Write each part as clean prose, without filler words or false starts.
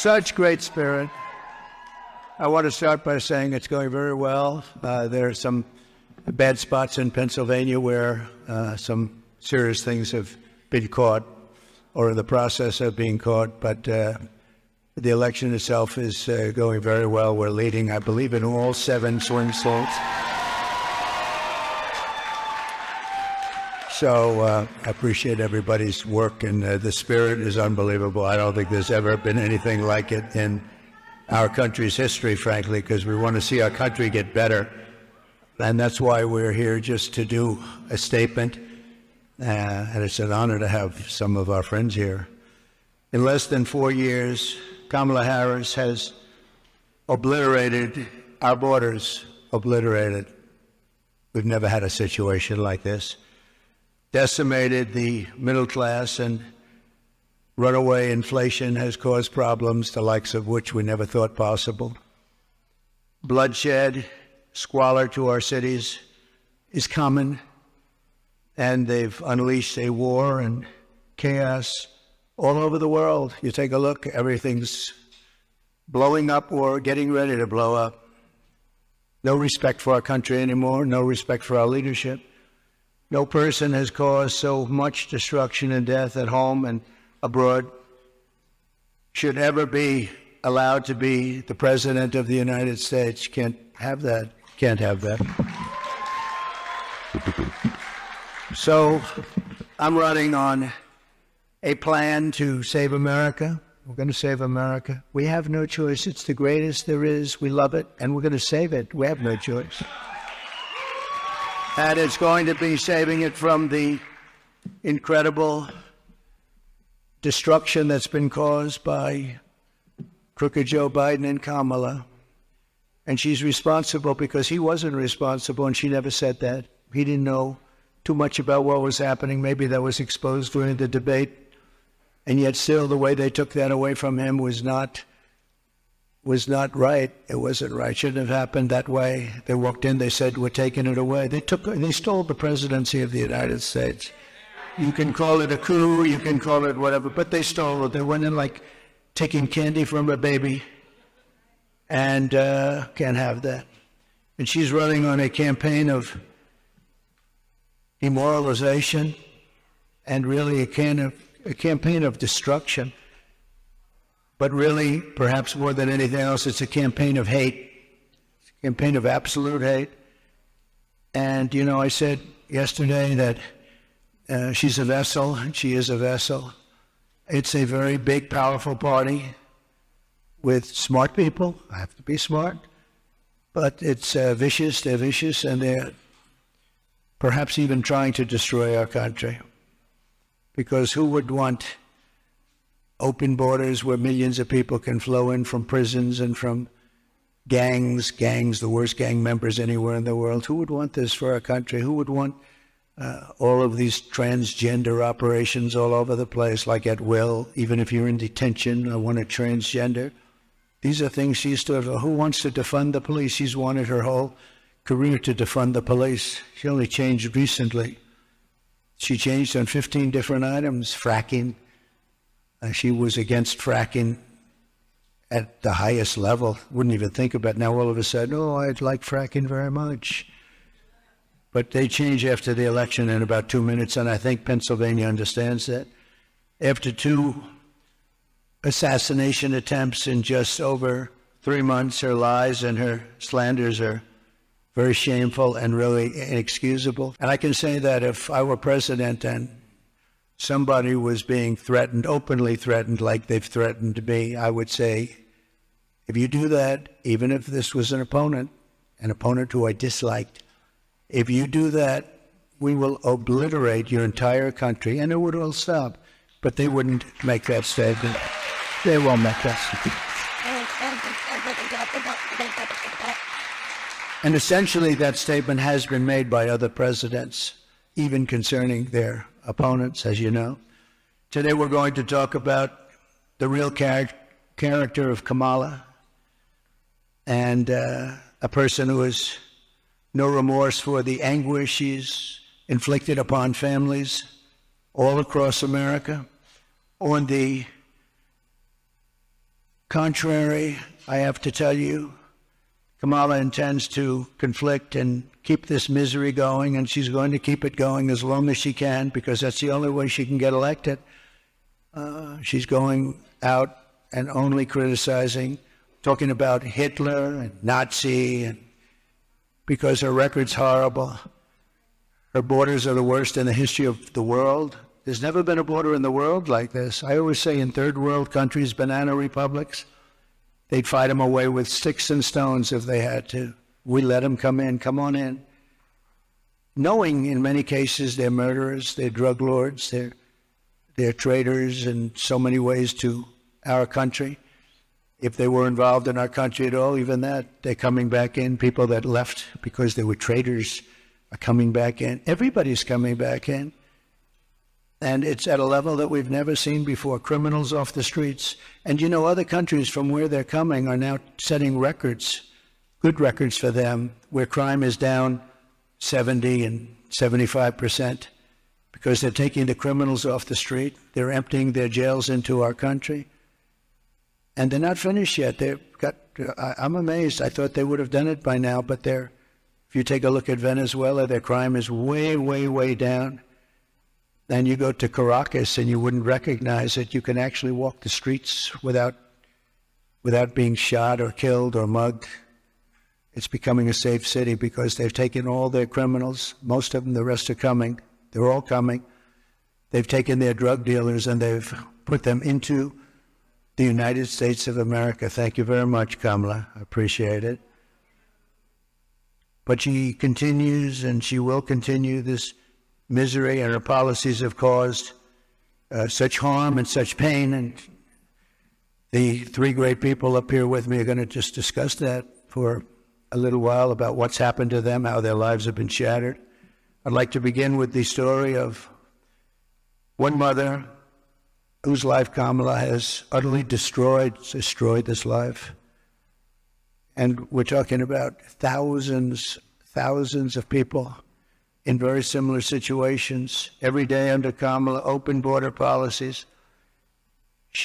such great spirit. I want to start by saying it's going very well. There are some bad spots in Pennsylvania where some serious things have been caught or in the process of being caught, but the election itself is going very well. We're leading, I believe, in all 7 swing states. So I appreciate everybody's work, and the spirit is unbelievable. I don't think there's ever been anything like it in our country's history, frankly, because we want to see our country get better. And that's why we're here, just to do a statement. And it's an honor to have some of our friends here. In less than 4 years, Kamala Harris has obliterated our borders, obliterated. We've never had a situation like this. Decimated the middle class, and runaway inflation has caused problems, the likes of which we never thought possible. Bloodshed, squalor to our cities is common, and they've unleashed a war and chaos all over the world. You take a look, everything's blowing up or getting ready to blow up. No respect for our country anymore, no respect for our leadership. No person has caused so much destruction and death at home and abroad should ever be allowed to be the President of the United States. Can't have that. Can't have that. So I'm running on a plan to save America. We're going to save America. We have no choice. It's the greatest there is. We love it, and we're going to save it. We have no choice. And it's going to be saving it from the incredible destruction that's been caused by crooked Joe Biden and Kamala. And she's responsible because he wasn't responsible, and she never said that. He didn't know too much about what was happening. Maybe that was exposed during the debate. And yet still the way they took that away from him was not right. It wasn't right. Shouldn't have happened that way. They walked in, they said, we're taking it away. They stole the presidency of the United States. You can call it a coup, you can call it whatever, but they stole it. They went in like taking candy from a baby, and can't have that. And she's running on a campaign of demoralization and really a campaign of destruction. But really, perhaps more than anything else, it's a campaign of hate. It's a campaign of absolute hate. And, you know, I said yesterday that she's a vessel, and she is a vessel. It's a very big, powerful party with smart people. I have to be smart. But it's vicious. They're vicious, and they're perhaps even trying to destroy our country. Because who would want open borders where millions of people can flow in from prisons and from gangs, the worst gang members anywhere in the world? Who would want this for our country? Who would want all of these transgender operations all over the place, like at will? Even if you're in detention, I want a transgender. These are things she stood for. Who wants to defund the police? She's wanted her whole career to defund the police. She only changed recently. She changed on 15 different items. Fracking. She was against fracking at the highest level. Wouldn't even think about it. Now all of a sudden, oh, I'd like fracking very much. But they change after the election in about 2 minutes, and I think Pennsylvania understands that. After 2 assassination attempts in just over 3 months, her lies and her slanders are very shameful and really inexcusable. And I can say that if I were president and somebody was being threatened, openly threatened, like they've threatened me, I would say, if you do that, even if this was an opponent who I disliked, if you do that, we will obliterate your entire country, and it would all stop. But they wouldn't make that statement. They won't make that statement. And essentially that statement has been made by other presidents, even concerning their opponents, as you know. Today we're going to talk about the real character of Kamala, and a person who has no remorse for the anguish she's inflicted upon families all across America, on the contrary, I have to tell you, Kamala intends to conflict and keep this misery going, and she's going to keep it going as long as she can, because that's the only way she can get elected. She's going out and only criticizing, talking about Hitler and Nazi, and because her record's horrible. Her borders are the worst in the history of the world. There's never been a border in the world like this. I always say in third world countries, banana republics, they'd fight them away with sticks and stones if they had to. We let them come in, come on in. Knowing in many cases they're murderers, they're drug lords, they're traitors in so many ways to our country. If they were involved in our country at all, even that, they're coming back in. People that left because they were traitors are coming back in. Everybody's coming back in. And it's at a level that we've never seen before. Criminals off the streets. And you know, other countries from where they're coming are now setting records, good records for them, where crime is down 70 and 75% because they're taking the criminals off the street. They're emptying their jails into our country. And they're not finished yet. I'm amazed. I thought they would have done it by now, but if you take a look at Venezuela, their crime is way, way, way down. Then you go to Caracas and you wouldn't recognize it. You can actually walk the streets without being shot or killed or mugged. It's becoming a safe city because they've taken all their criminals, most of them, the rest are coming. They're all coming. They've taken their drug dealers and they've put them into the United States of America. Thank you very much, Kamala. I appreciate it. But she continues, and she will continue this misery, and her policies have caused such harm and such pain. And the three great people up here with me are going to just discuss that for a little while about what's happened to them, how their lives have been shattered. I'd like to begin with the story of one mother whose life Kamala has utterly destroyed this life. And we're talking about thousands of people in very similar situations. Every day under Kamala, open border policies.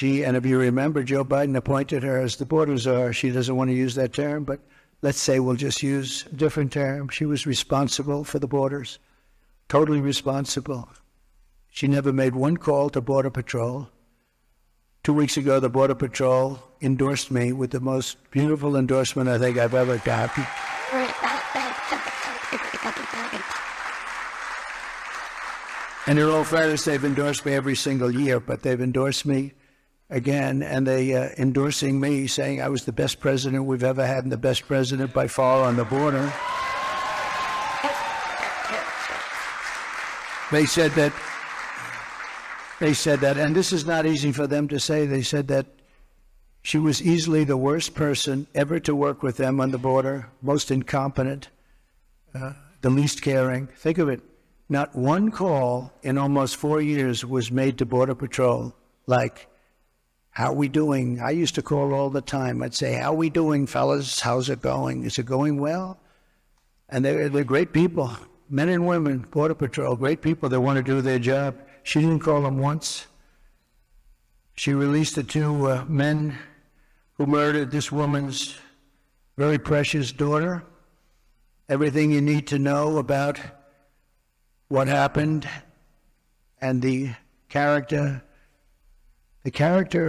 And if you remember, Joe Biden appointed her as the border czar. She doesn't want to use that term, but let's say we'll just use a different term. She was responsible for the borders, totally responsible. She never made one call to Border Patrol. 2 weeks ago, the Border Patrol endorsed me with the most beautiful endorsement I think I've ever gotten. And in all fairness, they've endorsed me every single year, but they've endorsed me again, and they endorsing me, saying I was the best president we've ever had and the best president by far on the border. They said that, and this is not easy for them to say, they said that she was easily the worst person ever to work with them on the border, most incompetent, the least caring. Think of it, not one call in almost 4 years was made to Border Patrol like, how we doing? I used to call all the time. I'd say, how we doing, fellas? How's it going? Is it going well? And they're great people, men and women, Border Patrol, great people that want to do their job. She didn't call them once. She released the two men who murdered this woman's very precious daughter. Everything you need to know about what happened and the character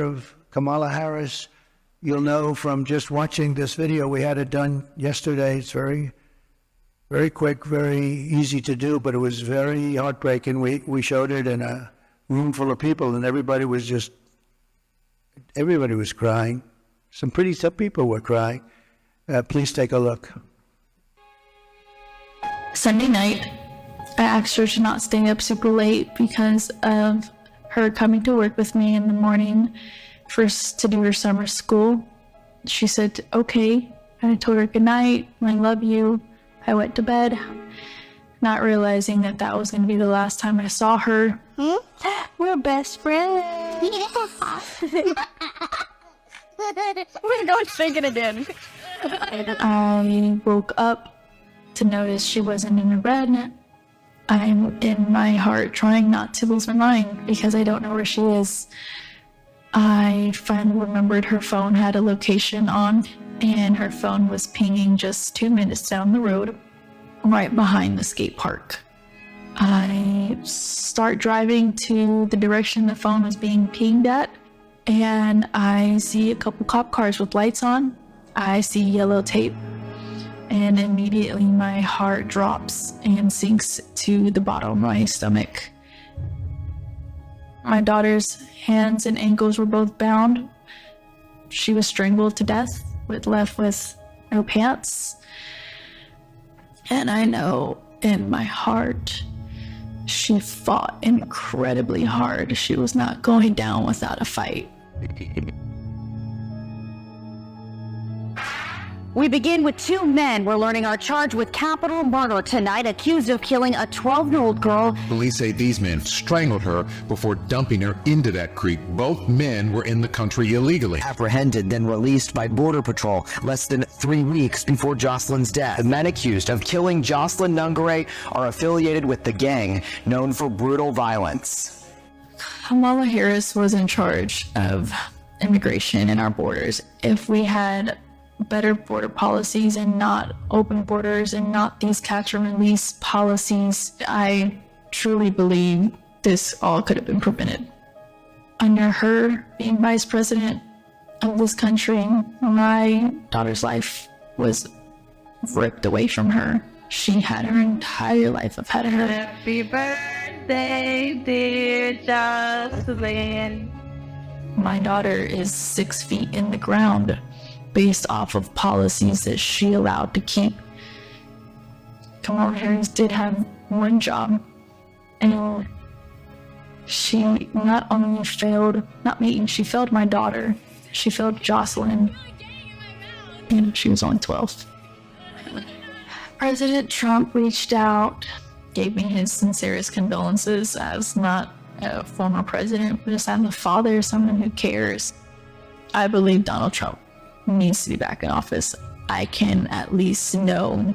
of Kamala Harris, you'll know from just watching this video. We had it done yesterday. It's very, very quick, very easy to do, but it was very heartbreaking. We showed it in a room full of people, and everybody was crying. Some pretty tough people were crying. Please take a look. Sunday night, I asked her to not stay up super late because of her coming to work with me in the morning to do her summer school. She said, okay. And I told her good night, I love you. I went to bed, not realizing that was going to be the last time I saw her. We're best friends. We're not thinking again. I woke up to notice she wasn't in her bed. I'm in my heart trying not to lose my mind because I don't know where she is. I finally remembered her phone had a location on, and her phone was pinging just 2 minutes down the road, right behind the skate park. I start driving to the direction the phone was being pinged at, and I see a couple cop cars with lights on. I see yellow tape, and immediately my heart drops and sinks to the bottom of my stomach. My daughter's hands and ankles were both bound. She was strangled to death, left with no pants. And I know in my heart, she fought incredibly hard. She was not going down without a fight. We begin with 2 men. We're learning are charged with capital murder tonight, accused of killing a 12-year-old girl. Police say these men strangled her before dumping her into that creek. Both men were in the country illegally. Apprehended, then released by Border Patrol less than 3 weeks before Jocelyn's death. The men accused of killing Jocelyn Nungare are affiliated with the gang known for brutal violence. Kamala Harris was in charge of immigration in our borders. If we had better border policies and not open borders and not these catch and release policies, I truly believe this all could have been prevented. Under her being vice president of this country, my daughter's life was ripped away from her. She had her entire life ahead of her. Happy birthday, dear Jocelyn. My daughter is 6 feet in the ground based off of policies that she allowed to keep. Kamala Harris did have one job, and she not only failed, not me, she failed my daughter, she failed Jocelyn, and she was only 12. President Trump reached out, gave me his sincerest condolences as not a former president, but as a father, someone who cares. I believe Donald Trump needs to be back in office. I can at least know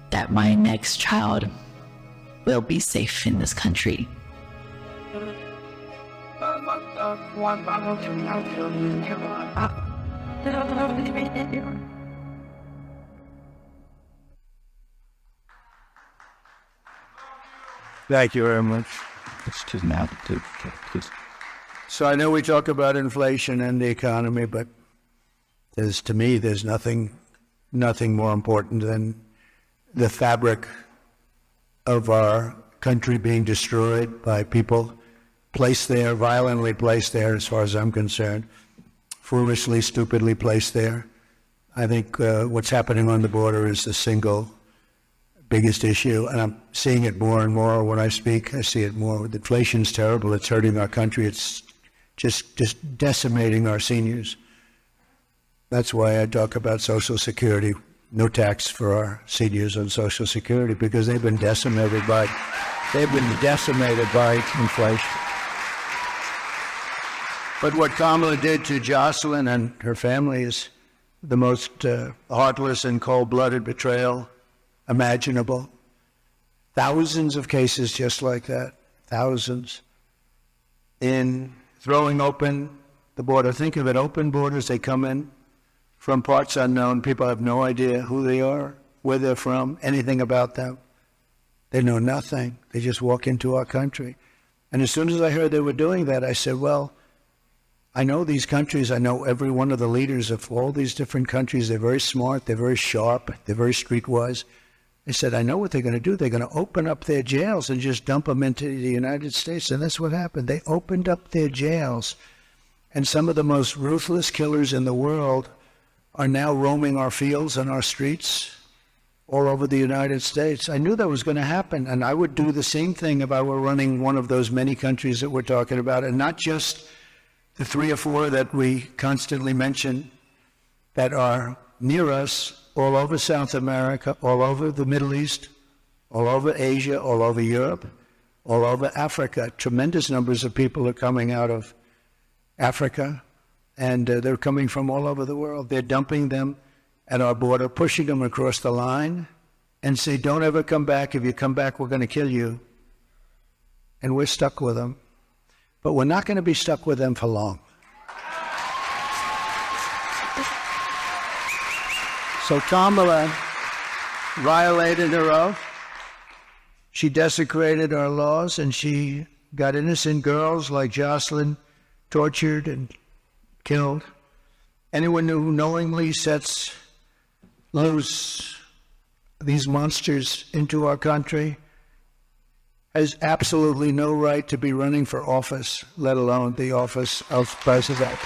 that my next child will be safe in this country. Thank you very much. So I know we talk about inflation and the economy, but to me, there's nothing more important than the fabric of our country being destroyed by people placed there, violently placed there, as far as I'm concerned, foolishly, stupidly placed there. I think what's happening on the border is the single biggest issue, and I'm seeing it more and more when I speak. I see it more. The inflation's terrible. It's hurting our country. It's just decimating our seniors. That's why I talk about Social Security. No tax for our seniors on Social Security, because they've been decimated by inflation. But what Kamala did to Jocelyn and her family is the most heartless and cold-blooded betrayal imaginable. Thousands of cases just like that. Thousands. In throwing open the border. Think of it, open borders, they come in from parts unknown. People have no idea who they are, where they're from, anything about them. They know nothing. They just walk into our country. And as soon as I heard they were doing that, I said, well, I know these countries. I know every one of the leaders of all these different countries. They're very smart. They're very sharp. They're very streetwise. I said, I know what they're going to do. They're going to open up their jails and just dump them into the United States. And that's what happened. They opened up their jails. And some of the most ruthless killers in the world are now roaming our fields and our streets all over the United States. I knew that was going to happen, and I would do the same thing if I were running one of those many countries that we're talking about, and not just the 3 or 4 that we constantly mention that are near us, all over South America, all over the Middle East, all over Asia, all over Europe, all over Africa. Tremendous numbers of people are coming out of Africa, and they're coming from all over the world. They're dumping them at our border, pushing them across the line, and say, don't ever come back. If you come back, we're going to kill you. And we're stuck with them. But we're not going to be stuck with them for long. So Kamala violated her oath. She desecrated our laws, and she got innocent girls like Jocelyn tortured and killed. Anyone who knowingly sets loose these monsters into our country has absolutely no right to be running for office, let alone the office of president.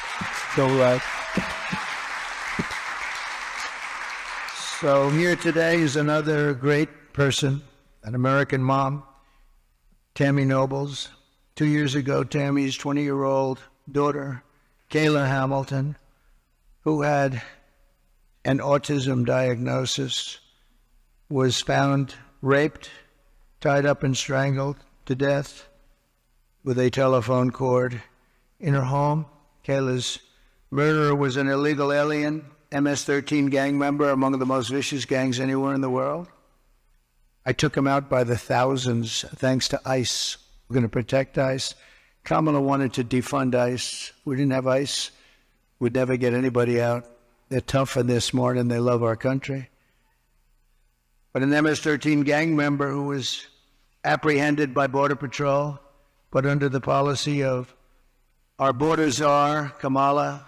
So here today is another great person, an American mom, Tammy Nobles. 2 years ago, Tammy's 20-year-old daughter, Kayla Hamilton, who had an autism diagnosis, was found raped, tied up and strangled to death with a telephone cord in her home. Kayla's murderer was an illegal alien, MS-13 gang member, among the most vicious gangs anywhere in the world. I took him out by the thousands thanks to ICE. We're going to protect ICE. Kamala wanted to defund ICE. We didn't have ICE. We'd never get anybody out. They're tough and they're smart and they love our country. But an MS-13 gang member who was apprehended by Border Patrol, but under the policy of our border czar, Kamala,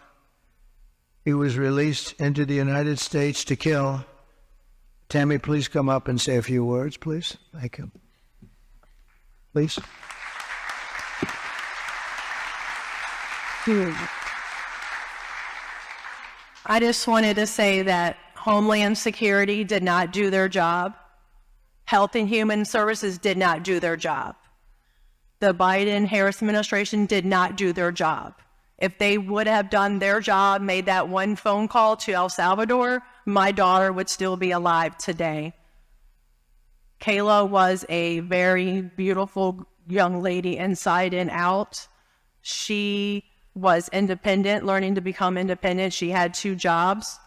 he was released into the United States to kill. Tammy, please come up and say a few words, please. Thank you. Please. I just wanted to say that Homeland Security did not do their job. Health and Human Services did not do their job. The Biden-Harris administration did not do their job. If they would have done their job, made that one phone call to El Salvador, my daughter would still be alive today. Kayla was a very beautiful young lady inside and out. She was independent, learning to become independent. She had 2 jobs.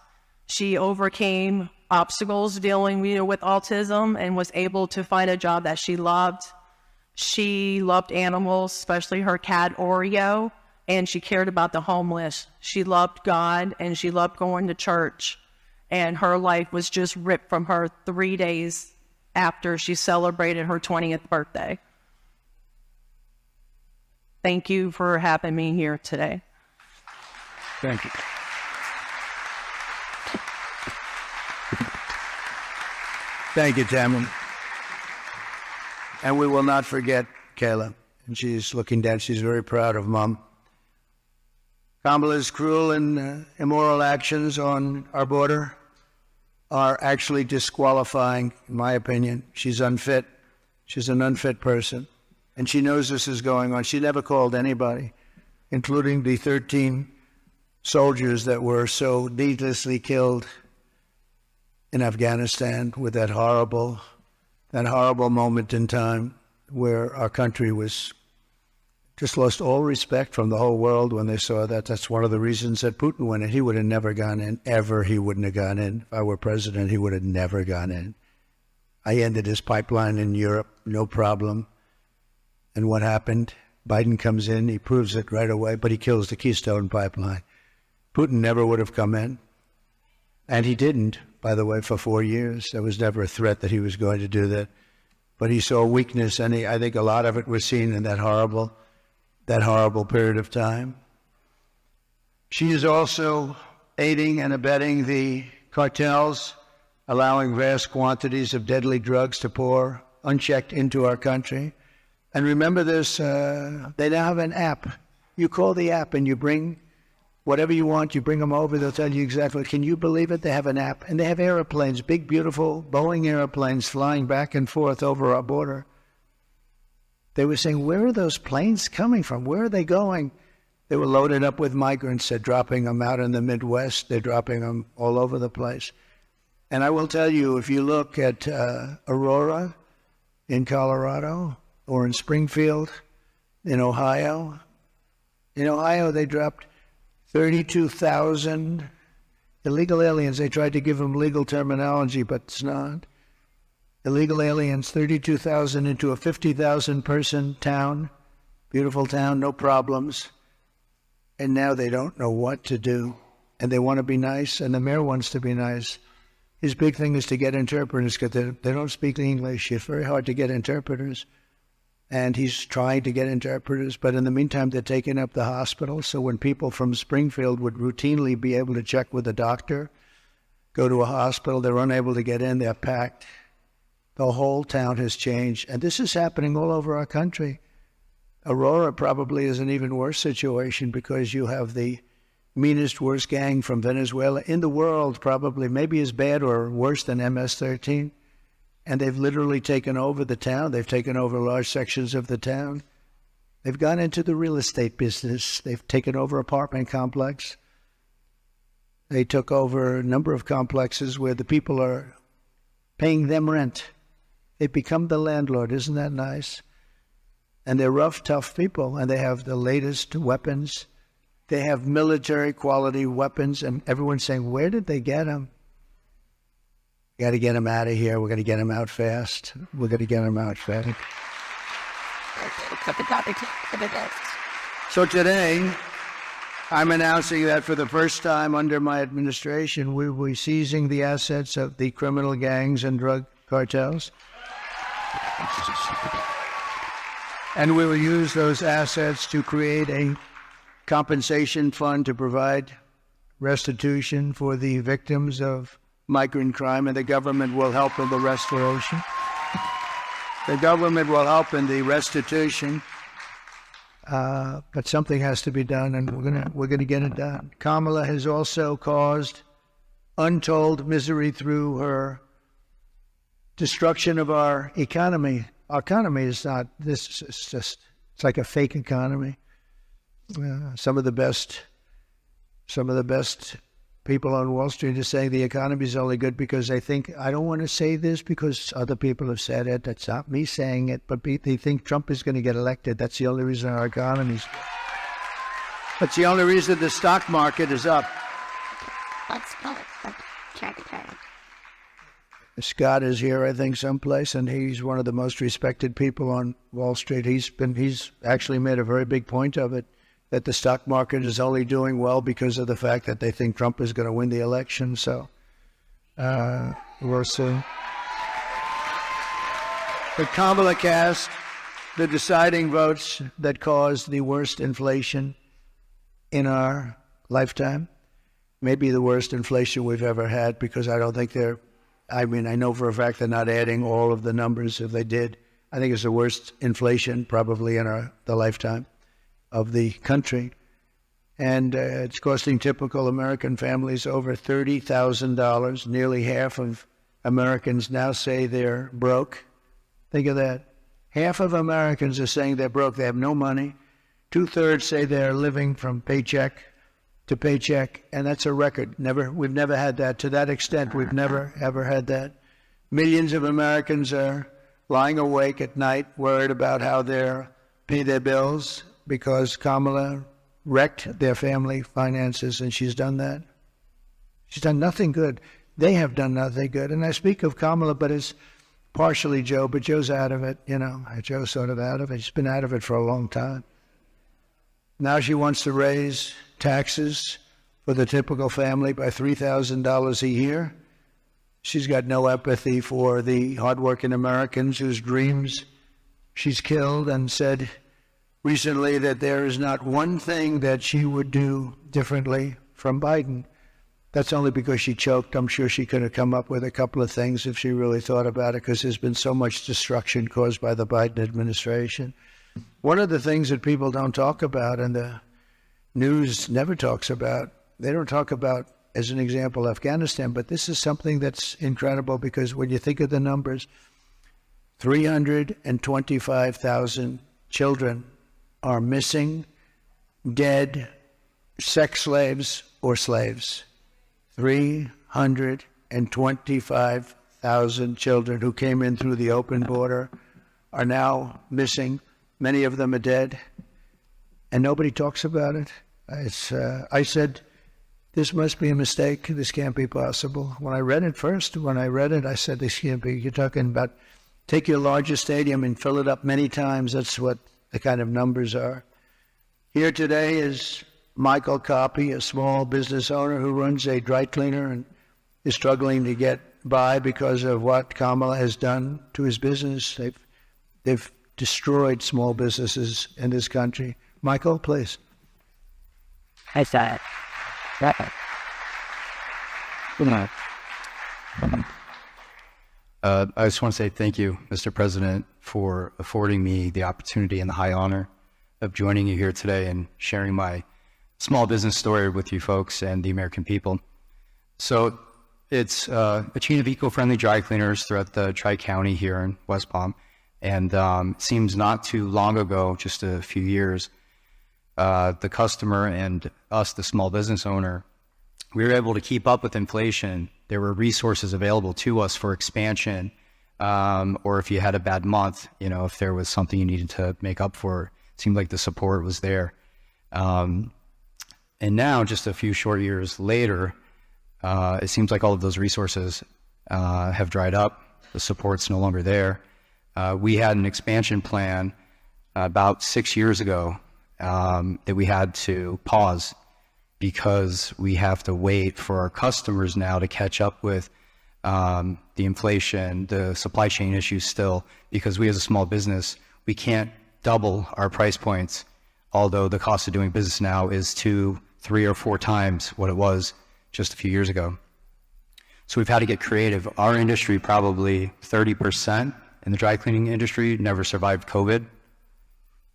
She overcame obstacles dealing with autism and was able to find a job that she loved. She loved animals, especially her cat Oreo, and she cared about the homeless. She loved God and she loved going to church. And her life was just ripped from her 3 days after she celebrated her 20th birthday. Thank you for having me here today. Thank you. Thank you, Tammy. And we will not forget Kayla. And she's looking down. She's very proud of Mom. Kamala's cruel and immoral actions on our border are actually disqualifying, in my opinion. She's unfit. She's an unfit person. And she knows this is going on. She never called anybody, including the 13 soldiers that were so needlessly killed in Afghanistan with that horrible moment in time where our country was just lost all respect from the whole world when they saw that. That's one of the reasons that Putin went in. He would have never gone in. Ever he wouldn't have gone in. If I were president, he would have never gone in. I ended his pipeline in Europe, no problem. And what happened? Biden comes in, he proves it right away, but he kills the Keystone Pipeline. Putin never would have come in. And he didn't, by the way, for 4 years. There was never a threat that he was going to do that. But he saw weakness, and I think a lot of it was seen in that horrible period of time. She is also aiding and abetting the cartels, allowing vast quantities of deadly drugs to pour unchecked into our country. And remember this, they now have an app. You call the app and you bring whatever you want, you bring them over, they'll tell you exactly. Can you believe it? They have an app. And they have airplanes, big, beautiful Boeing airplanes flying back and forth over our border. They were saying, where are those planes coming from? Where are they going? They were loaded up with migrants. They're dropping them out in the Midwest. They're dropping them all over the place. And I will tell you, if you look at Aurora in Colorado or in Springfield in Ohio, they dropped 32,000 illegal aliens. They tried to give them legal terminology, but it's not. Illegal aliens, 32,000 into a 50,000 person town, beautiful town, no problems. And now they don't know what to do. And they want to be nice, and the mayor wants to be nice. His big thing is to get interpreters because they don't speak English. It's very hard to get interpreters. And he's trying to get interpreters, but in the meantime, they're taking up the hospital. So when people from Springfield would routinely be able to check with a doctor, go to a hospital, they're unable to get in, they're packed. The whole town has changed. And this is happening all over our country. Aurora probably is an even worse situation because you have the meanest, worst gang from Venezuela in the world, probably maybe as bad or worse than MS-13. And they've literally taken over the town. They've taken over large sections of the town. They've gone into the real estate business. They've taken over apartment complex. They took over a number of complexes where the people are paying them rent. They've become the landlord. Isn't that nice? And they're rough, tough people, and they have the latest weapons. They have military-quality weapons, and everyone's saying, where did they get them? We got to get them out of here. We're going to get them out fast. We're going to get them out fast. So today, I'm announcing that for the first time under my administration, we will be seizing the assets of the criminal gangs and drug cartels. And we will use those assets to create a compensation fund to provide restitution for the victims of migrant crime, and the government will help in the restoration. The government will help in the restitution, but something has to be done, and we're gonna get it done. Kamala has also caused untold misery through her destruction of our economy. Our economy is not this. It's like a fake economy. Some of the best people on Wall Street are saying the economy is only good because they think, I don't want to say this because other people have said it. That's not me saying it, but they think Trump is going to get elected. That's the only reason our economy is good. That's the only reason the stock market is up. Scott is here, I think, someplace, and he's one of the most respected people on Wall Street. He's actually made a very big point of it, that the stock market is only doing well because of the fact that they think Trump is going to win the election. So we'll see. But Kamala cast the deciding votes that caused the worst inflation in our lifetime. Maybe the worst inflation we've ever had, because I don't think I know for a fact they're not adding all of the numbers. If they did, I think it's the worst inflation probably in the lifetime of the country. And it's costing typical American families over $30,000. Nearly half of Americans now say they're broke. Think of that. Half of Americans are saying they're broke. They have no money. 2/3 say they're living from paycheck to paycheck, and that's a record. We've never had that to that extent. We've never, ever had that. Millions of Americans are lying awake at night, worried about how they'll pay their bills because Kamala wrecked their family finances, and she's done that. She's done nothing good. They have done nothing good. And I speak of Kamala, but it's partially Joe, but Joe's out of it, Joe's sort of out of it. She's been out of it for a long time. Now she wants to raise taxes for the typical family by $3,000 a year. She's got no empathy for the hardworking Americans whose dreams she's killed, and said recently that there is not one thing that she would do differently from Biden. That's only because she choked. I'm sure she could have come up with a couple of things if she really thought about it, because there's been so much destruction caused by the Biden administration. One of the things that people don't talk about, and the news never talks about, they don't talk about, as an example, Afghanistan, but this is something that's incredible, because when you think of the numbers, 325,000 children are missing, dead, sex slaves, or slaves. 325,000 children who came in through the open border are now missing. Many of them are dead, and nobody talks about it. I said, this must be a mistake. This can't be possible. When I read it, I said, this can't be. You're talking about take your largest stadium and fill it up many times. That's what the kind of numbers are. Here today is Michael Copy, a small business owner who runs a dry cleaner and is struggling to get by because of what Kamala has done to his business. They've destroyed small businesses in this country. Michael, please. I said it. I just want to say thank you, Mr. President, for affording me the opportunity and the high honor of joining you here today and sharing my small business story with you folks and the American people. So it's a chain of eco-friendly dry cleaners throughout the Tri-County here in West Palm. And it seems not too long ago, just a few years, the customer and us, the small business owner, we were able to keep up with inflation. There were resources available to us for expansion, or if you had a bad month, you know, if there was something you needed to make up for, it seemed like the support was there. And now, just a few short years later, it seems like all of those resources have dried up. The support's no longer there. We had an expansion plan about 6 years ago that we had to pause because we have to wait for our customers now to catch up with the inflation, the supply chain issues still, because we as a small business, we can't double our price points, although the cost of doing business now is 2, 3, or 4 times what it was just a few years ago. So we've had to get creative. Our industry, probably 30% in the dry cleaning industry, never survived COVID.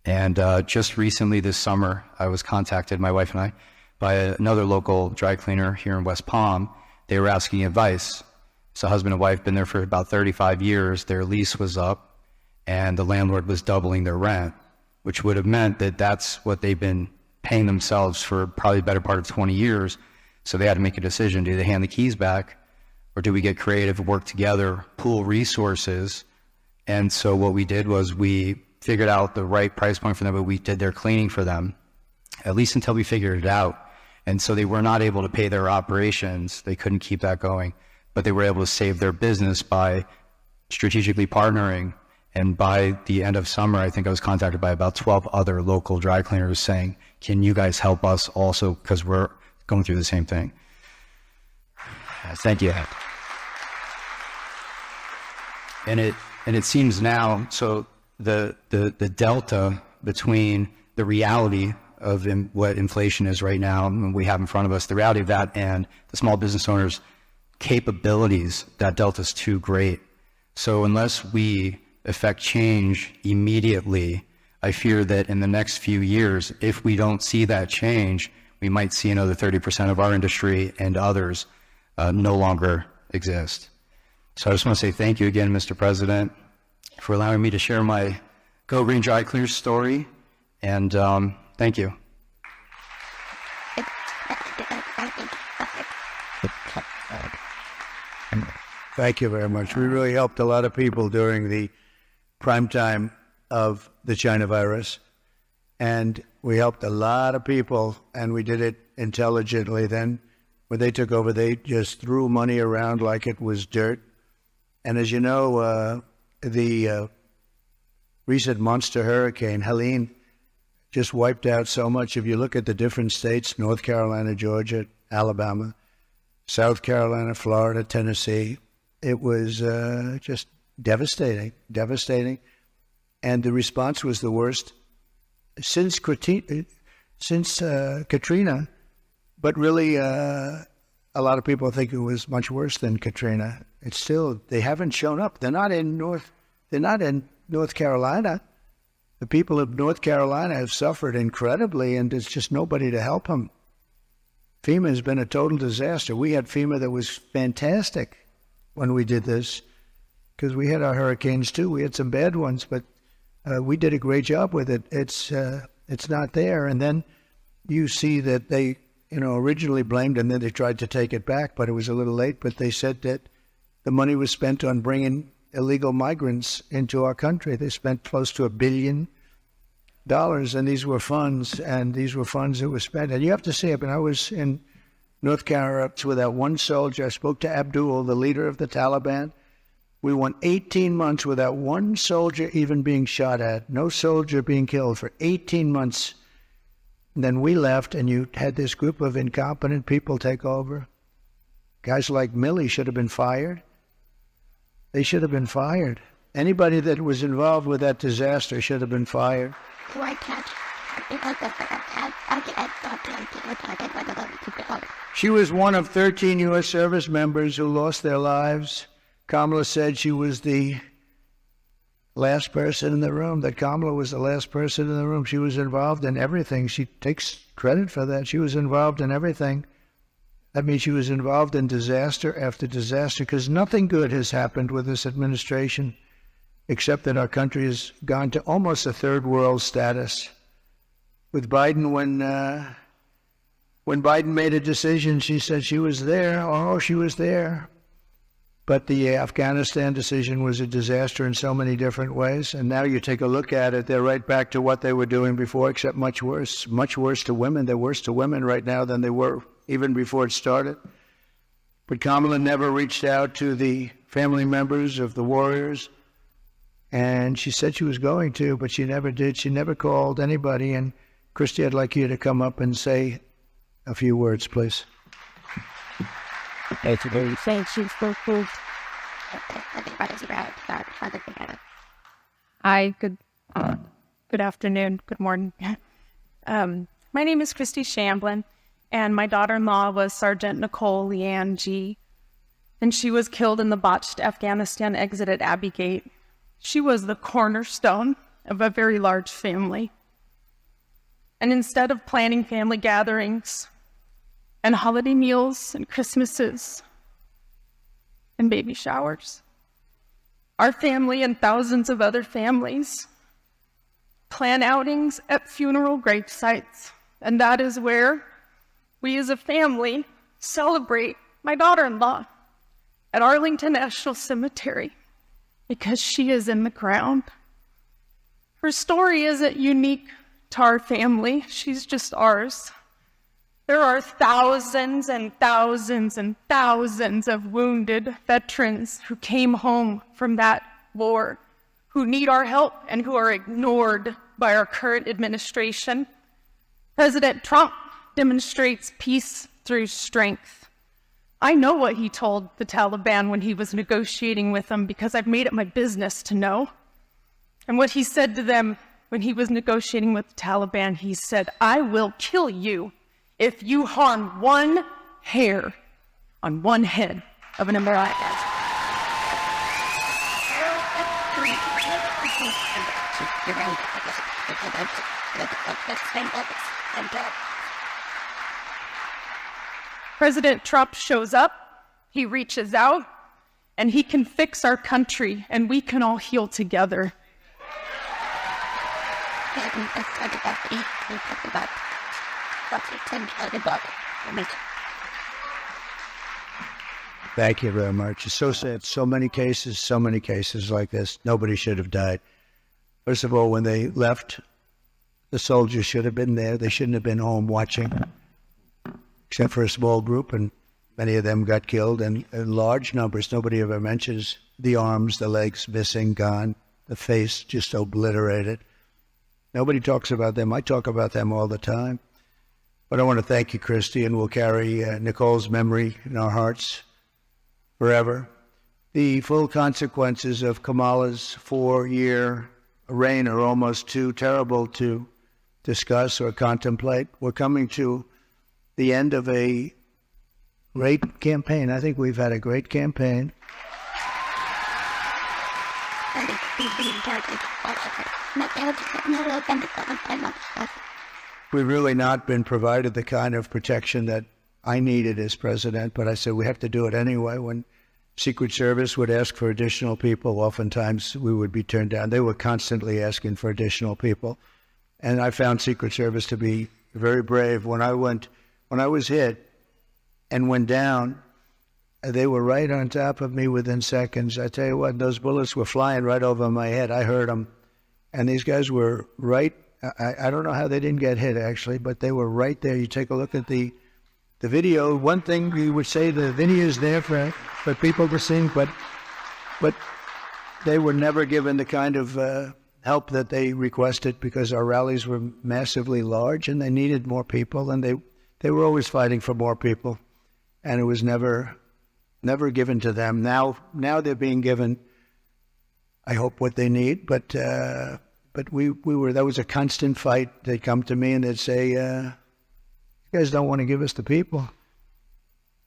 And just recently this summer, I was contacted, my wife and I, by another local dry cleaner here in West Palm. They were asking advice. So husband and wife been there for about 35 years. Their lease was up and the landlord was doubling their rent, which would have meant that that's what they've been paying themselves for probably the better part of 20 years. So they had to make a decision. Do they hand the keys back, or do we get creative, work together, pool resources? And so what we did was we figured out the right price point for them, but we did their cleaning for them, at least until we figured it out. And so they were not able to pay their operations. They couldn't keep that going, but they were able to save their business by strategically partnering. And by the end of summer, I think I was contacted by about 12 other local dry cleaners saying, can you guys help us also, because we're going through the same thing. Thank you. And it seems now, so the delta between the reality of what inflation is right now and we have in front of us, the reality of that and the small business owners' capabilities, that delta is too great. So unless we affect change immediately, I fear that in the next few years, if we don't see that change, we might see another 30% of our industry and others no longer exist. So I just want to say thank you again, Mr. President, for allowing me to share my Go Green Dry Cleaners story, and thank you. Thank you very much. We really helped a lot of people during the prime time of the China virus, and we helped a lot of people, and we did it intelligently. Then when they took over, they just threw money around like it was dirt. And as you know, the recent monster hurricane, Helene, just wiped out so much. If you look at the different states, North Carolina, Georgia, Alabama, South Carolina, Florida, Tennessee, it was just devastating. And the response was the worst since Katrina, but really a lot of people think it was much worse than Katrina. It's still, they haven't shown up. They're not in North Carolina. The people of North Carolina have suffered incredibly, and there's just nobody to help them. FEMA has been a total disaster. We had FEMA that was fantastic when we did this, because we had our hurricanes too. We had some bad ones, but we did a great job with it. It's not there. And then you see that they, originally blamed, and then they tried to take it back, but it was a little late. But they said that the money was spent on bringing illegal migrants into our country. They spent close to $1 billion, and these were funds that were spent. And you have to say, I was in North Carolina without one soldier. I spoke to Abdul, the leader of the Taliban. We went 18 months without one soldier even being shot at, no soldier being killed for 18 months. And then we left, and you had this group of incompetent people take over. Guys like Millie should have been fired. They should have been fired. Anybody that was involved with that disaster should have been fired. She was one of 13 U.S. service members who lost their lives. Kamala said she was the last person in the room, that Kamala was the last person in the room. She was involved in everything. She takes credit for that. She was involved in everything. That means she was involved in disaster after disaster, because nothing good has happened with this administration, except that our country has gone to almost a third world status. With Biden, when Biden made a decision, she said she was there. Oh, she was there. But the Afghanistan decision was a disaster in so many different ways. And now you take a look at it, they're right back to what they were doing before, except much worse to women. They're worse to women right now than they were even before it started. But Kamala never reached out to the family members of the warriors. And she said she was going to, but she never did. She never called anybody. And Christy, I'd like you to come up and say a few words, please. Hi, good afternoon, good morning. My name is Christy Shamblin, and my daughter-in-law was Sergeant Nicole Leanne G., and she was killed in the botched Afghanistan exit at Abbey Gate. She was the cornerstone of a very large family. And instead of planning family gatherings and holiday meals and Christmases and baby showers, our family and thousands of other families plan outings at funeral grave sites. And that is where we as a family celebrate my daughter-in-law at Arlington National Cemetery, because she is in the ground. Her story isn't unique to our family. She's just ours. There are thousands and thousands and thousands of wounded veterans who came home from that war, who need our help and who are ignored by our current administration. President Trump demonstrates peace through strength. I know what he told the Taliban when he was negotiating with them, because I've made it my business to know. And what he said to them when he was negotiating with the Taliban, he said, "I will kill you if you harm one hair on one head of an American." President Trump shows up, he reaches out, and he can fix our country, and we can all heal together. Thank you very much. It's so sad. So many cases like this. Nobody should have died. First of all, when they left, the soldiers should have been there. They shouldn't have been home watching, except for a small group, and many of them got killed, and in large numbers. Nobody ever mentions the arms, the legs missing, gone, the face just obliterated. Nobody talks about them. I talk about them all the time. But I want to thank you, Christy, and we'll carry Nicole's memory in our hearts forever. The full consequences of Kamala's 4-year reign are almost too terrible to discuss or contemplate. We're coming to the end of a great campaign. I think we've had a great campaign. We've really not been provided the kind of protection that I needed as president, but I said we have to do it anyway. When Secret Service would ask for additional people, oftentimes we would be turned down. They were constantly asking for additional people. And I found Secret Service to be very brave. When I was hit and went down, they were right on top of me within seconds. I tell you what, those bullets were flying right over my head. I heard them. And these guys were right. I don't know how they didn't get hit, actually, but they were right there. You take a look at the video. One thing you would say, the video is there for people to see, but they were never given the kind of help that they requested, because our rallies were massively large and they needed more people, and they were always fighting for more people, and it was never never given to them. Now they're being given, I hope, what they need. But we were, that was a constant fight. They'd come to me and they'd say, you guys don't want to give us the people.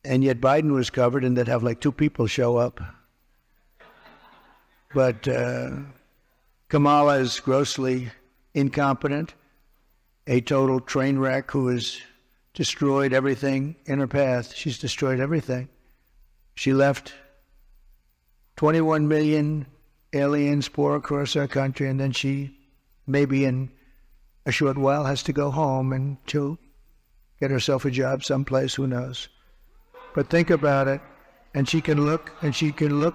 And yet Biden was covered and they'd have like 2 people show up. But Kamala is grossly incompetent, a total train wreck who has destroyed everything in her path. She's destroyed everything. She left 21 million aliens pour across our country, and then she, maybe in a short while, has to go home and she'll get herself a job someplace, who knows. But think about it, and she can look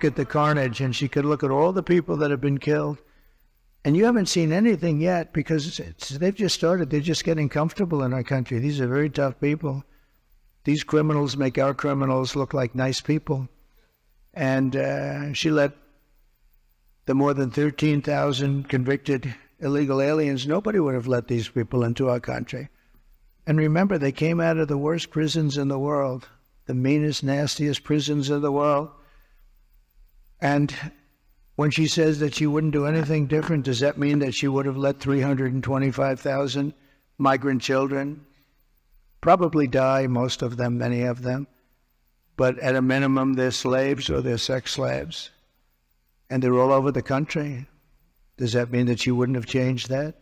at the carnage, and she can look at all the people that have been killed. And you haven't seen anything yet, because they've just started. They're just getting comfortable in our country. These are very tough people. These criminals make our criminals look like nice people. And she let the more than 13,000 convicted illegal aliens, nobody would have let these people into our country. And remember, they came out of the worst prisons in the world, the meanest, nastiest prisons in the world. And when she says that she wouldn't do anything different, does that mean that she would have let 325,000 migrant children probably die, most of them, many of them, but at a minimum they're slaves or they're sex slaves, and they're all over the country? Does that mean that she wouldn't have changed that?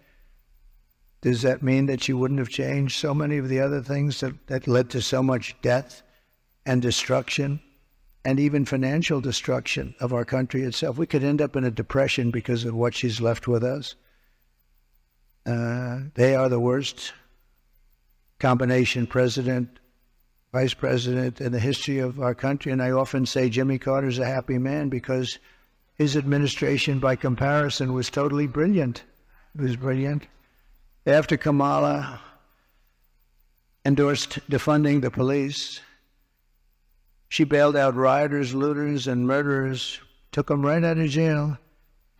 Does that mean that she wouldn't have changed so many of the other things that led to so much death and destruction, and even financial destruction of our country itself? We could end up in a depression because of what she's left with us. They are the worst combination, president, vice president, in the history of our country. And I often say Jimmy Carter's a happy man because his administration, by comparison, was totally brilliant. It was brilliant. After Kamala endorsed defunding the police, she bailed out rioters, looters, and murderers, took them right out of jail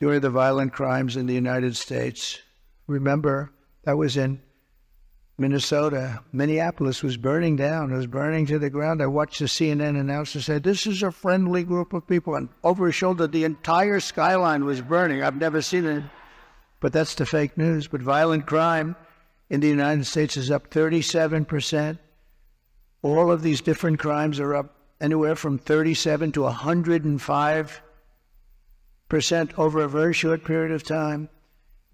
during the violent crimes in the United States. Remember, that was in Minnesota. Minneapolis was burning down. It was burning to the ground. I watched the CNN announcer say, this is a friendly group of people. And over his shoulder, the entire skyline was burning. I've never seen it. But that's the fake news. But violent crime in the United States is up 37%. All of these different crimes are up anywhere from 37 to 105% over a very short period of time.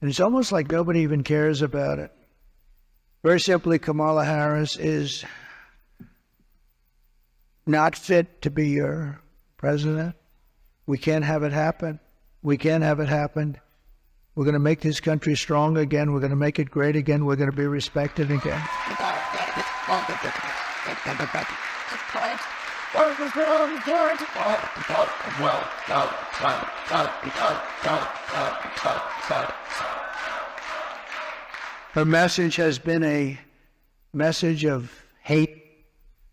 And it's almost like nobody even cares about it. Very simply, Kamala Harris is not fit to be your president. We can't have it happen. We can't have it happen. We're going to make this country strong again. We're going to make it great again. We're going to be respected again. Her message has been a message of hate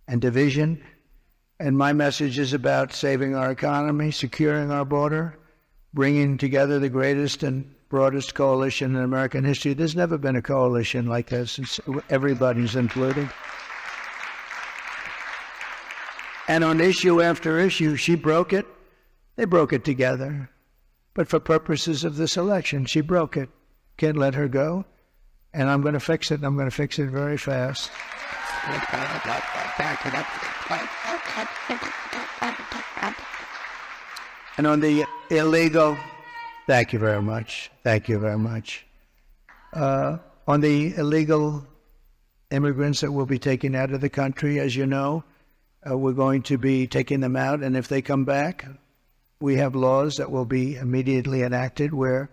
and division, and my message is about saving our economy, securing our border, bringing together the greatest and broadest coalition in American history. There's never been a coalition like this. Everybody's included. And on issue after issue, she broke it. They broke it together. But for purposes of this election, she broke it. Can't let her go. And I'm going to fix it, and I'm going to fix it very fast. And on the illegal, thank you very much. Thank you very much. On the illegal immigrants that will be taken out of the country, as you know, we're going to be taking them out. And if they come back, we have laws that will be immediately enacted where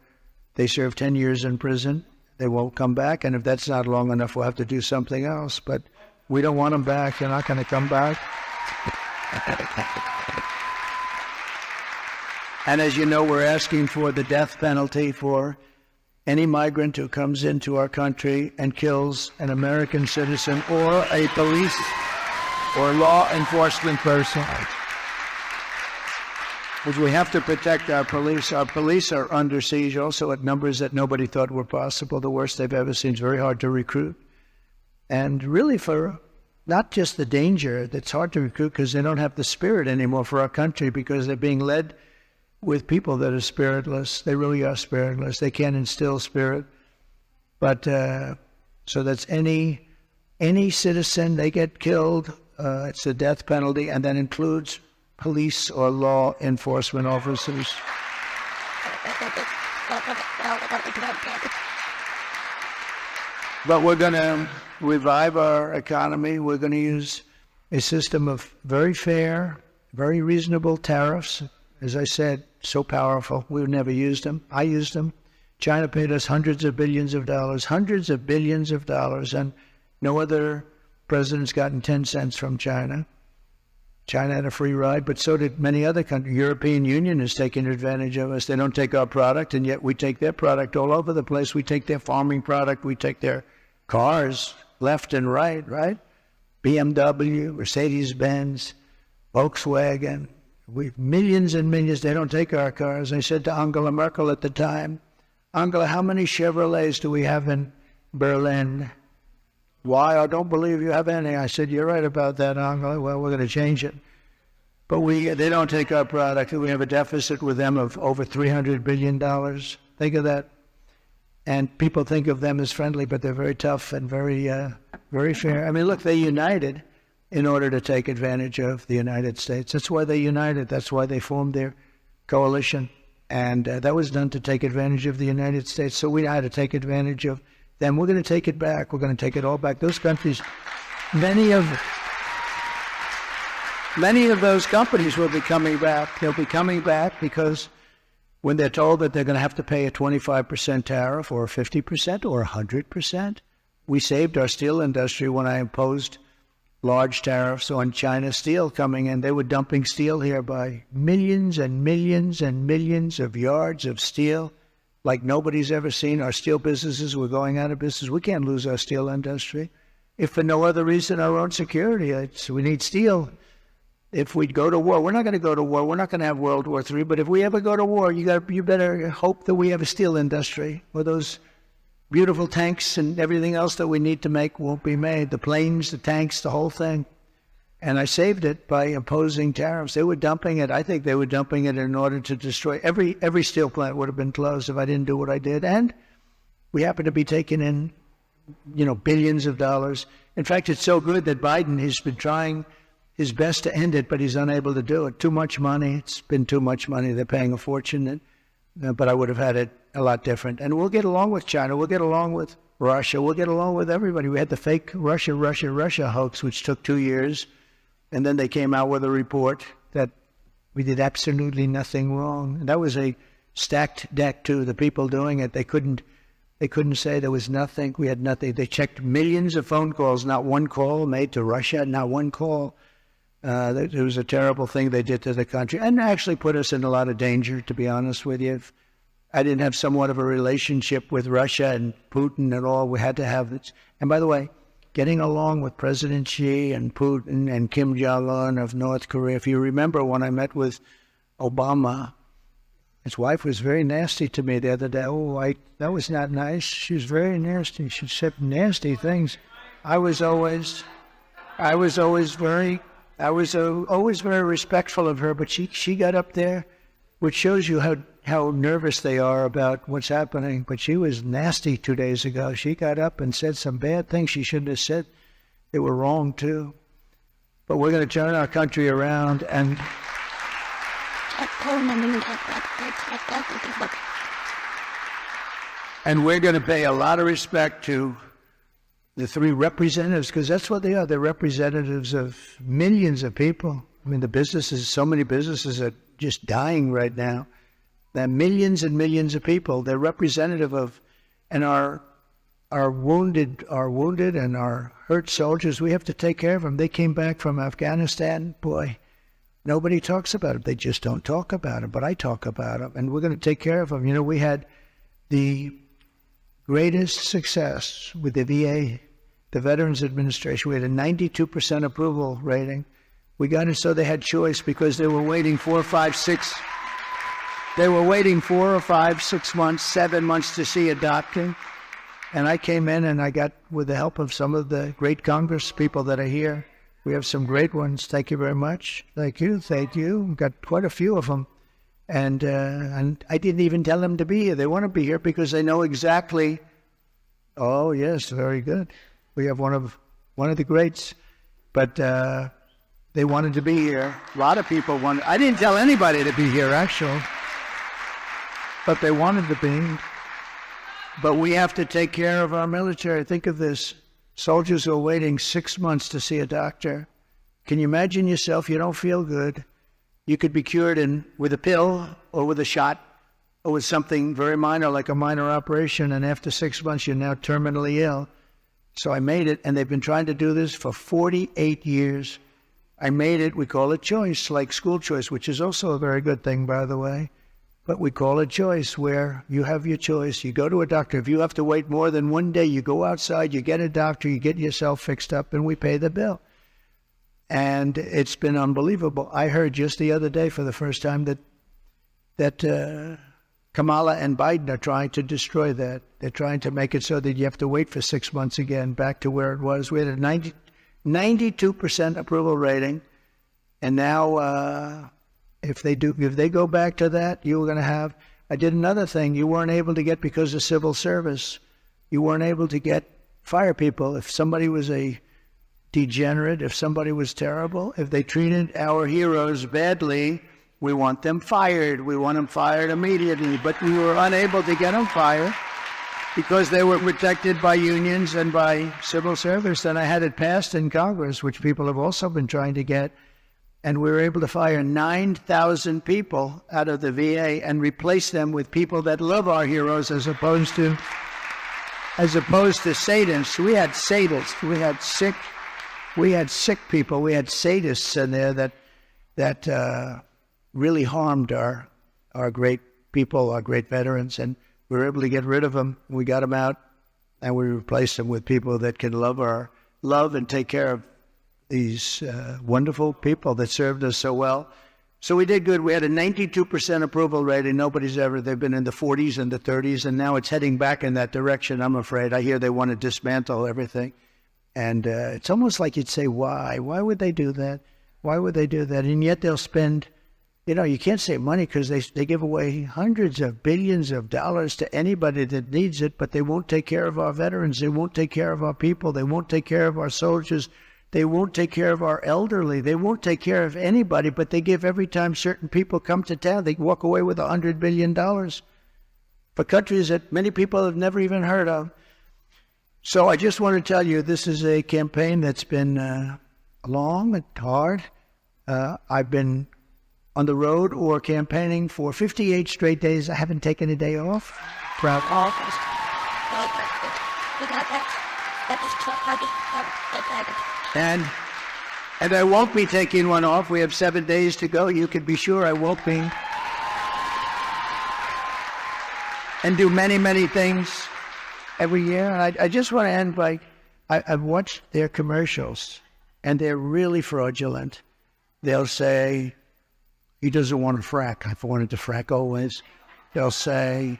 they serve 10 years in prison. They won't come back, and if that's not long enough, we'll have to do something else. But we don't want them back. They're not going to come back. And as you know, we're asking for the death penalty for any migrant who comes into our country and kills an American citizen or a police or law enforcement person. Because we have to protect our police. Our police are under siege also at numbers that nobody thought were possible, the worst they've ever seen. It's very hard to recruit. And really for not just the danger that's hard to recruit because they don't have the spirit anymore for our country because they're being led with people that are spiritless. They really are spiritless. They can't instill spirit. But so that's any citizen, they get killed, it's a death penalty, and that includes police or law enforcement officers. But we're going to revive our economy. We're going to use a system of very fair, very reasonable tariffs. As I said, so powerful. We've never used them. I used them. China paid us hundreds of billions of dollars, and no other president's gotten 10 cents from China. China had a free ride, but so did many other countries. European Union is taking advantage of us. They don't take our product, and yet we take their product all over the place. We take their farming product. We take their cars left and right, right? BMW, Mercedes-Benz, Volkswagen. We've millions and millions. They don't take our cars. I said to Angela Merkel at the time, Angela, how many Chevrolets do we have in Berlin? Why? I don't believe you have any. I said, you're right about that, Angela. Well, we're going to change it. But they don't take our product. We have a deficit with them of over $300 billion. Think of that. And people think of them as friendly, but they're very tough and very fair. I mean, look, they united in order to take advantage of the United States. That's why they united. That's why they formed their coalition. And that was done to take advantage of the United States. So we had to take advantage of them. We're going to take it back. We're going to take it all back. Those countries, many of those companies will be coming back. They'll be coming back because when they're told that they're going to have to pay a 25% tariff or 50% or 100%, we saved our steel industry when I imposed large tariffs on China steel coming in. They were dumping steel here by millions and millions and millions of yards of steel like nobody's ever seen. Our steel businesses were going out of business. We can't lose our steel industry. If for no other reason, our own security. We need steel. If we go to war, we're not going to go to war. We're not going to have World War III. But if we ever go to war, you better hope that we have a steel industry where those beautiful tanks and everything else that we need to make won't be made. The planes, the tanks, the whole thing. And I saved it by imposing tariffs. They were dumping it. I think they were dumping it in order to destroy. Every steel plant would have been closed if I didn't do what I did. And we happen to be taking in, billions of dollars. In fact, it's so good that Biden has been trying his best to end it, but he's unable to do it. Too much money. It's been too much money. They're paying a fortune. But I would have had it a lot different. And we'll get along with China. We'll get along with Russia. We'll get along with everybody. We had the fake Russia hoax, which took 2 years. And then they came out with a report that we did absolutely nothing wrong. And that was a stacked deck, too. The people doing it, they couldn't say there was nothing. We had nothing. They checked millions of phone calls, not one call made to Russia, not one call. It was a terrible thing they did to the country and actually put us in a lot of danger, to be honest with you. If I didn't have somewhat of a relationship with Russia and Putin at all, we had to have it. And by the way, getting along with President Xi and Putin and Kim Jong-un of North Korea. If you remember when I met with Obama, his wife was very nasty to me the other day. That was not nice. She was very nasty. She said nasty things. I was always very respectful of her, but she got up there, which shows you how nervous they are about what's happening. But she was nasty 2 days ago. She got up and said some bad things she shouldn't have said. They were wrong, too. But we're going to turn our country around and we're going to pay a lot of respect to the three representatives, because that's what they are. They're representatives of millions of people. I mean, so many businesses are just dying right now. There are millions and millions of people. They're representative of, and our wounded and our hurt soldiers. We have to take care of them. They came back from Afghanistan. Boy, nobody talks about them. They just don't talk about them. But I talk about them, and we're going to take care of them. We had the greatest success with the VA, the Veterans Administration. We had a 92% approval rating. We got it so they had choice because they were waiting 4 or 5, 6. They were waiting 4 or 5, 6 months, 7 months to see a doctor. And I came in and I got, with the help of some of the great Congress people that are here, we have some great ones. Thank you very much. Thank you. We've got quite a few of them. And I didn't even tell them to be here. They want to be here because they know exactly. Oh, yes, very good. We have one of the greats. But they wanted to be here. A lot of people wanted. I didn't tell anybody to be here, actually. But they wanted to be. But we have to take care of our military. Think of this. Soldiers who are waiting 6 months to see a doctor. Can you imagine yourself? You don't feel good. You could be cured with a pill or with a shot or with something very minor, like a minor operation, and after 6 months, you're now terminally ill. So I made it, and they've been trying to do this for 48 years. I made it. We call it choice, like school choice, which is also a very good thing, by the way. But we call it choice, where you have your choice. You go to a doctor. If you have to wait more than one day, you go outside, you get a doctor, you get yourself fixed up, and we pay the bill. And it's been unbelievable. I heard just the other day for the first time that Kamala and Biden are trying to destroy that. They're trying to make it so that you have to wait for 6 months again, back to where it was. We had a 92% approval rating, and now if they go back to that, you're going to have. I did another thing you weren't able to get because of civil service. You weren't able to get fire people. If somebody was a degenerate, if somebody was terrible, if they treated our heroes badly, we want them fired. We want them fired immediately. But we were unable to get them fired because they were protected by unions and by civil service. And I had it passed in Congress, which people have also been trying to get. And we were able to fire 9,000 people out of the VA and replace them with people that love our heroes as opposed to sadists. We had sadists. We had sick people. We had sadists in there that really harmed our great people, our great veterans, and we were able to get rid of them. We got them out, and we replaced them with people that can love and take care of these wonderful people that served us so well. So we did good. We had a 92% approval rating. They've been in the 40s and the 30s, and now it's heading back in that direction, I'm afraid. I hear they want to dismantle everything. And it's almost like you'd say, why? Why would they do that? Why would they do that? And yet they'll spend, you can't save money because they give away hundreds of billions of dollars to anybody that needs it, but they won't take care of our veterans. They won't take care of our people. They won't take care of our soldiers. They won't take care of our elderly. They won't take care of anybody, but they give every time certain people come to town, they walk away with $100 billion for countries that many people have never even heard of. So I just want to tell you, this is a campaign that's been long and hard. I've been on the road or campaigning for 58 straight days. I haven't taken a day off. Proud. And I won't be taking one off. We have 7 days to go. You can be sure I won't be. And do many, many things every year. And I just want to end by, I've watched their commercials, and they're really fraudulent. They'll say, he doesn't want to frack. I've wanted to frack always. They'll say,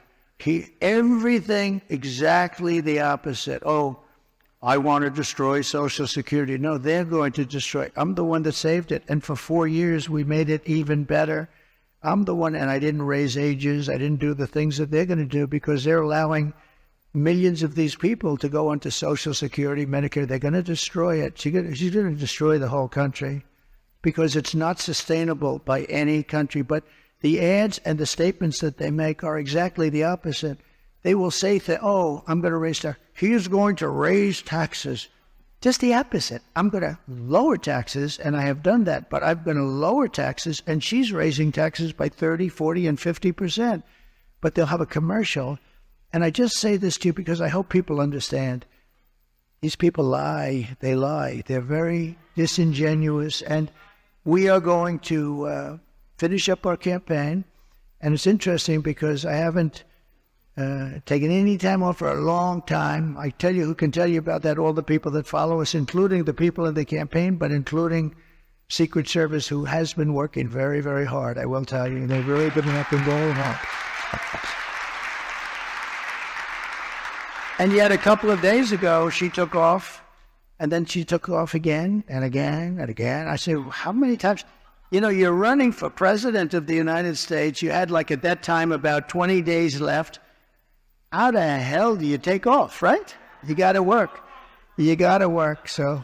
everything exactly the opposite. Oh, I want to destroy Social Security. No, they're going to destroy. I'm the one that saved it. And for 4 years, we made it even better. I'm the one, and I didn't raise ages. I didn't do the things that they're going to do because they're allowing millions of these people to go onto Social Security, Medicare. They're going to destroy it. She's going to destroy the whole country because it's not sustainable by any country. But the ads and the statements that they make are exactly the opposite. They will say, I'm going to raise taxes. He is going to raise taxes. Just the opposite. I'm going to lower taxes, and I have done that, but I'm going to lower taxes, and she's raising taxes by 30, 40, and 50%. But they'll have a commercial. And I just say this to you because I hope people understand. These people lie. They lie. They're very disingenuous. And we are going to finish up our campaign. And it's interesting because I haven't taken any time off for a long time. I tell you, who can tell you about that? All the people that follow us, including the people in the campaign, but including Secret Service, who has been working very, very hard. I will tell you, they've really been working very hard. And yet a couple of days ago, she took off, and then she took off again and again and again. I say, how many times? You know, you're running for president of the United States. You had, like, at that time, about 20 days left. How the hell do you take off, right? You got to work. You got to work. So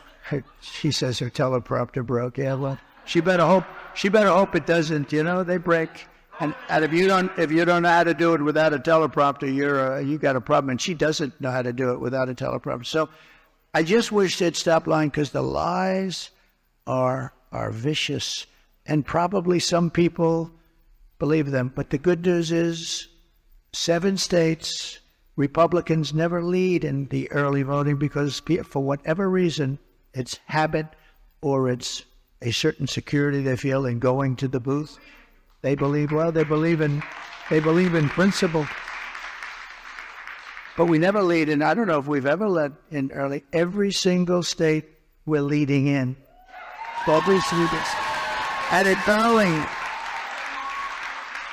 she says her teleprompter broke. Yeah, well, she better hope it doesn't. You know, they break. And if you don't know how to do it without a teleprompter, you got a problem. And she doesn't know how to do it without a teleprompter. So I just wish they'd stop lying, because the lies are vicious, and probably some people believe them. But the good news is, 7 states, Republicans never lead in the early voting, because for whatever reason, it's habit or it's a certain security they feel in going to the booth. They believe in principle. But we never lead in. I don't know if we've ever led in early. Every single state we're leading in. Every single state. And it's early.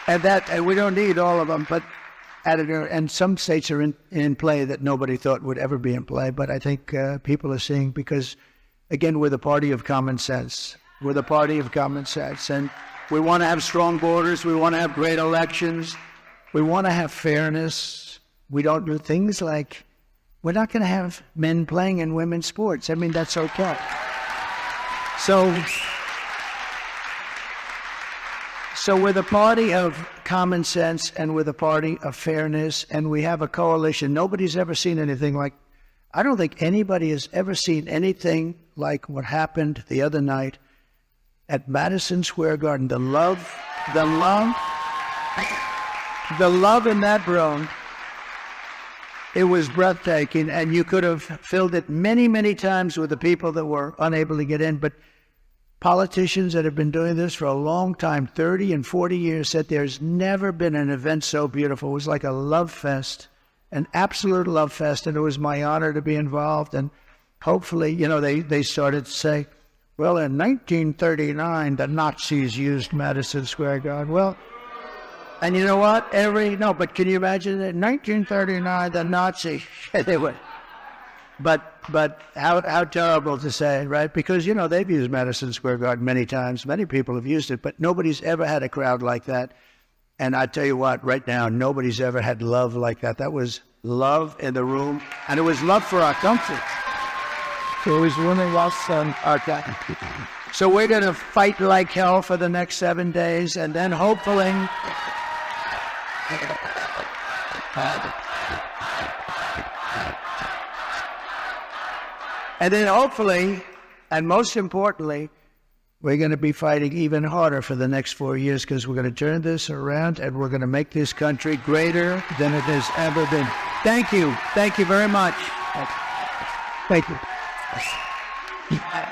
And we don't need all of them, but and some states are in play that nobody thought would ever be in play. But I think people are seeing, because, again, we're the party of common sense. We're the party of common sense. And we want to have strong borders. We want to have great elections. We want to have fairness. We don't do things like, we're not going to have men playing in women's sports. I mean, that's okay. So we're the party of common sense, and we're the party of fairness, and we have a coalition. Nobody's ever seen anything like, I don't think anybody has ever seen anything like what happened the other night at Madison Square Garden. The love in that room, it was breathtaking, and you could have filled it many, many times with the people that were unable to get in. But politicians that have been doing this for a long time, 30 and 40 years, said there's never been an event so beautiful. It was like a love fest, an absolute love fest, and it was my honor to be involved. And hopefully, you know, they started to say, well, in 1939, the Nazis used Madison Square Garden. Well, and you know what? But can you imagine that? 1939, the Nazi, they were. But how terrible to say, right? Because, you know, they've used Madison Square Garden many times. Many people have used it, but nobody's ever had a crowd like that. And I tell you what, right now, nobody's ever had love like that. That was love in the room, and it was love for our country. So it was really love on our country. So we're going to fight like hell for the next 7 days, and then hopefully... And then hopefully, and most importantly, we're going to be fighting even harder for the next 4 years, because we're going to turn this around, and we're going to make this country greater than it has ever been. Thank you. Thank you very much. Thank you.